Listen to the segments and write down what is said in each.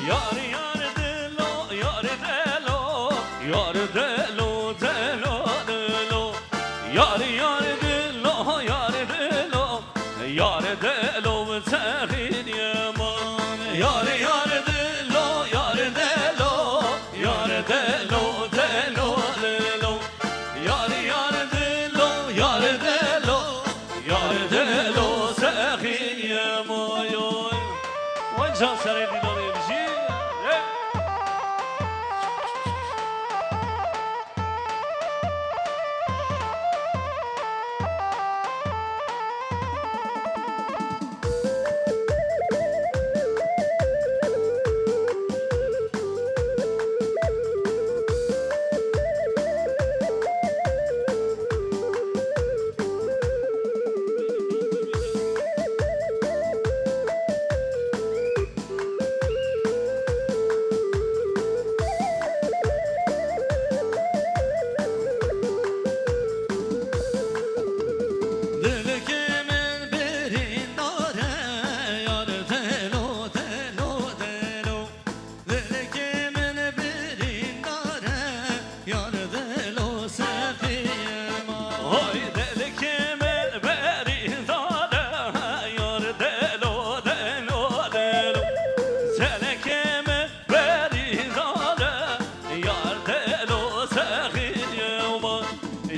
یار یار دلو یار دلو یار دلو دلو دلو یار یار دلو یار دلو یار دلو تغییر یمان یار یار دلو یار دلو یار دلو دلو دلو یار یار دلو یار دلو یار دلو تغییر یمان وجه سر دیدار بشی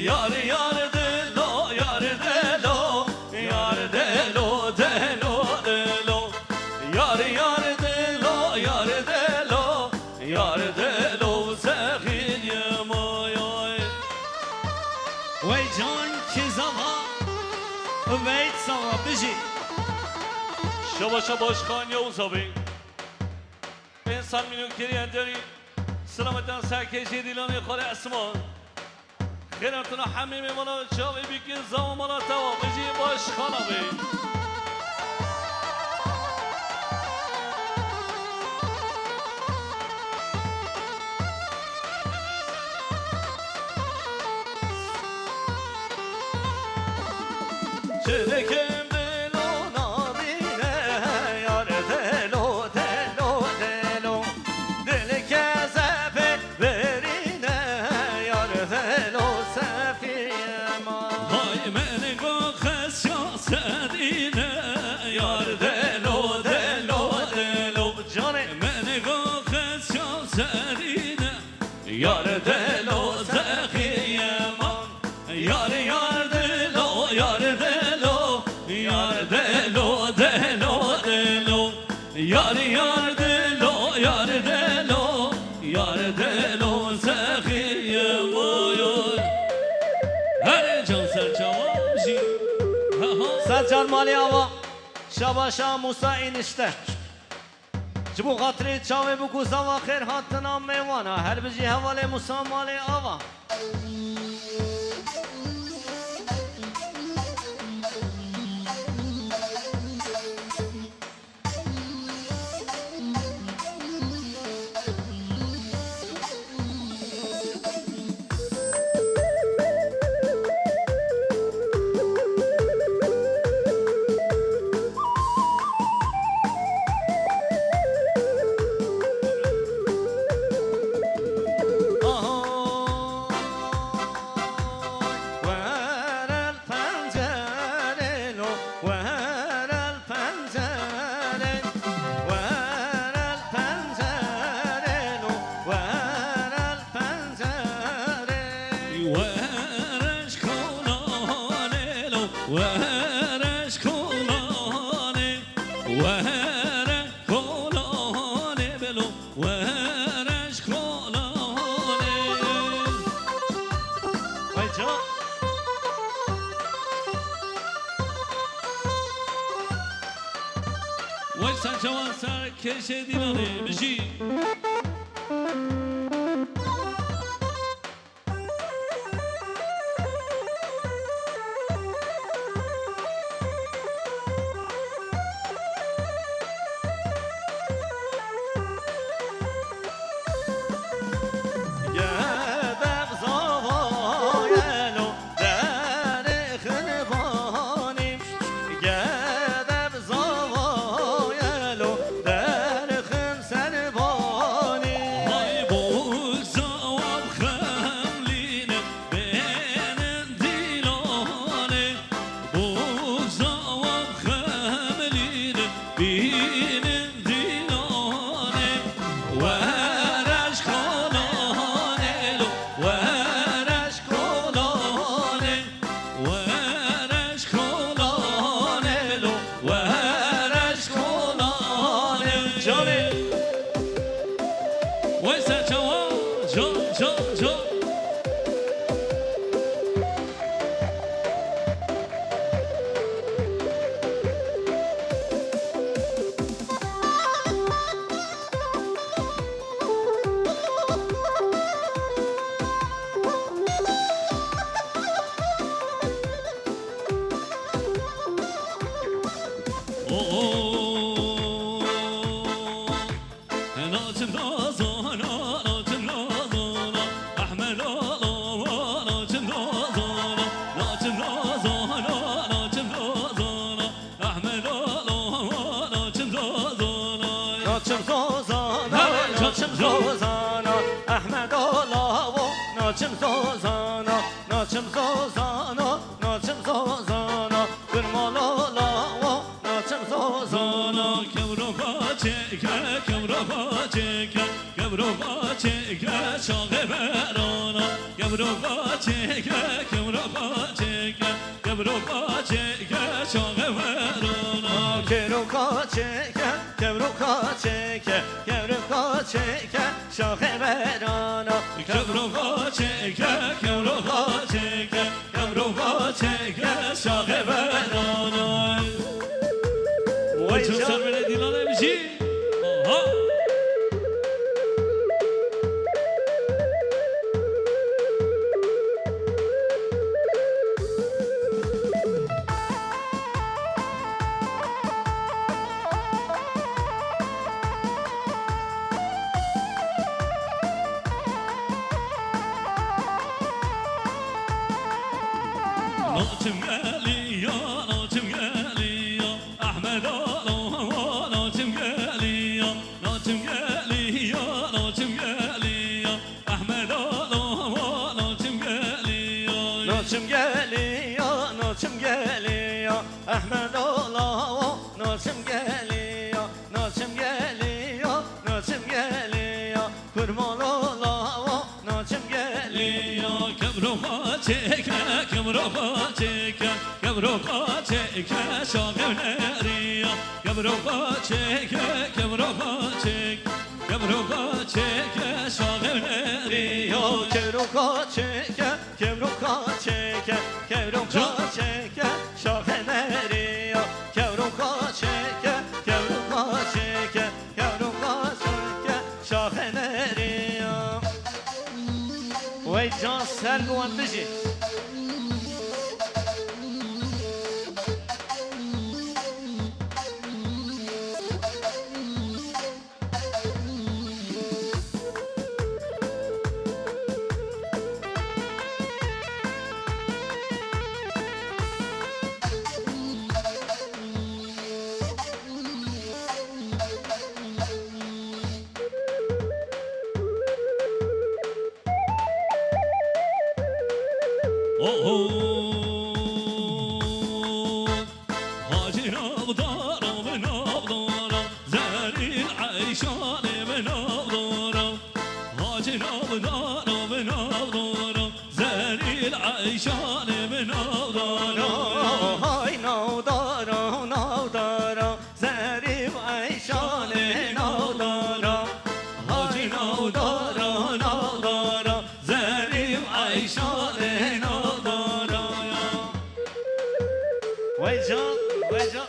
یار یار دلو یار دلو یار دلو دلو دلو یار یار دلو یار دلو یار دلو سخین یمای وی جان کی زوا وی زوا بجی شبا شباش خان یا اوزابی انسان مینو کریان داری سلامتان سرکشی دیلانی خال اسمان خیرتون همه میمانا چاوی بیکن زمان مانا توا بجی باش خانا بی چرکم دلو نابینه یار دلو دلو دلو دل که زفه برینه یار دلو یار دلو دلو دلو جانه من گوخت شو سرینه یار دلو زخیمان یار یار دلو یار دلو یار دلو دلو دلو یار یار دلو یار دلو یار دلو زخیمان هر جان سرچوامشی سرچان مالی آوا شباشا موسا اینشته جبو خاطری چاوی بکو زوا خیر هاتنا میوانا هر بجی حواله موسا مالی آوا وایسا جوان سر کشه دیوانه بشی Seni ويسا جوا جو جو جو ناچم زوزانا ناچم زوزانا ناچم زوزانا گرمالا ناچم زوزانا کبرو باچکه کبرو باچکه کبرو باچکه شاقه برانا کبرو باچکه کبرو باچکه کبرو باچکه شاقه برانا کبرو باچکه کبرو باچکه کبرو باچکه شاقه برانا کبرو باچکه کبرو باچکه کبرو باچکه شاقه برانا وای چون سر بره دیلانه میشی آها ناچم گلیا ناچم گلیا احمد آلا ناچم گلیا ناچم گلیا ناچم گلیا احمد آلا ناچم گلیا ناچم گلیا ناچم گلیا احمد آلا ناچم گلیا ناچم گلیا ناچم گلیا کرمالا ناچم گلیا کبرو باچکه کبرو باچکه کبرو باچکه شاقه نریا کبرو باچکه کبرو باچکه کبرو باچکه شاقه نریا کبرو باچکه کبرو باچکه کبرو باچکه شاقه نریا کبرو باچکه کبرو باچکه کبرو باچکه شاقه نریا وای جان سر گوندجی حاجی نابدارم نابدارم زلیل عیشان نابدارم حاجی نابدارم نابدارم زلیل عیشان نابدارم های نابدارم نابدارم زلیل عیشان نابدارم حاجی نابدارم نابدارم زلیل عیشان وای جان وای جان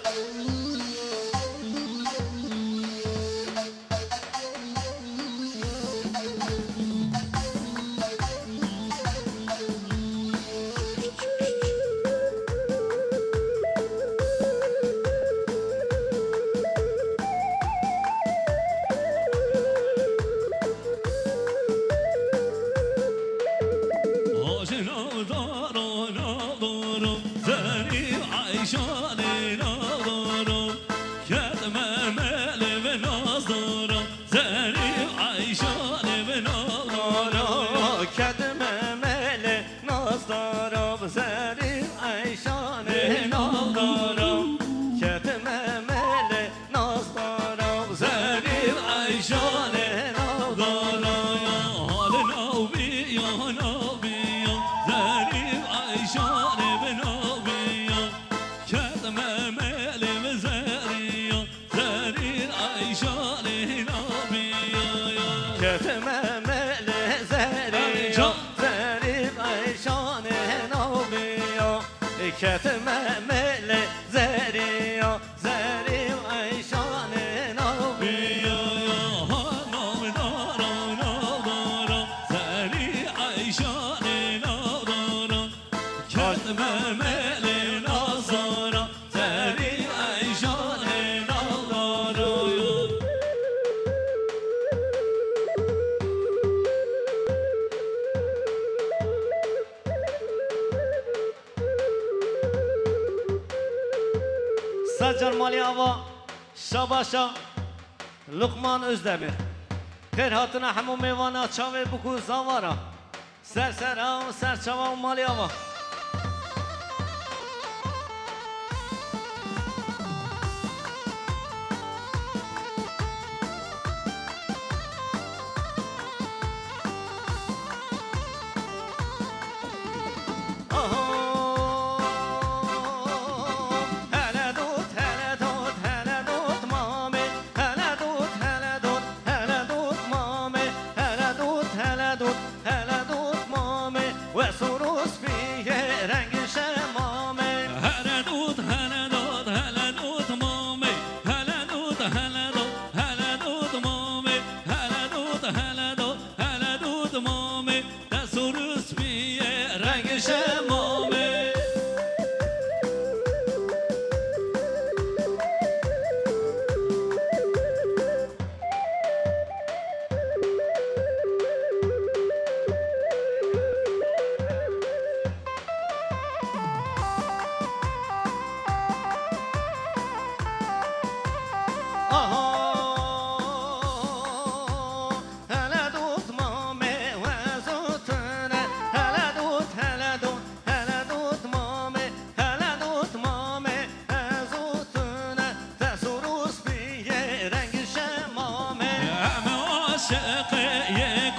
عیشان نادارم کدم مل به ناز دارم زنی عیشان به نادارم کدم مل ناز دارم زنی عیشان نادارم کدم مل ناز دارم زنی عیشان نادارم حال نوبی یا نوبی زنی عیشان به نوبی کدم مل مزریا زنی عیشان نوبی كتمة ملي زريو زريب عيشان نوبيو كتمة ملي زريو زريب عيشان نوبيو نوم دارم نوم دارم زری عیشان نو دارم کتمه ملی نازارم زری عیشان نو دارم Sacar Mali Ava Şabaşa Lukman Özdemir Her hatına hemu meyvana çave buku zavara Sersera serçava Mali Ava عاشق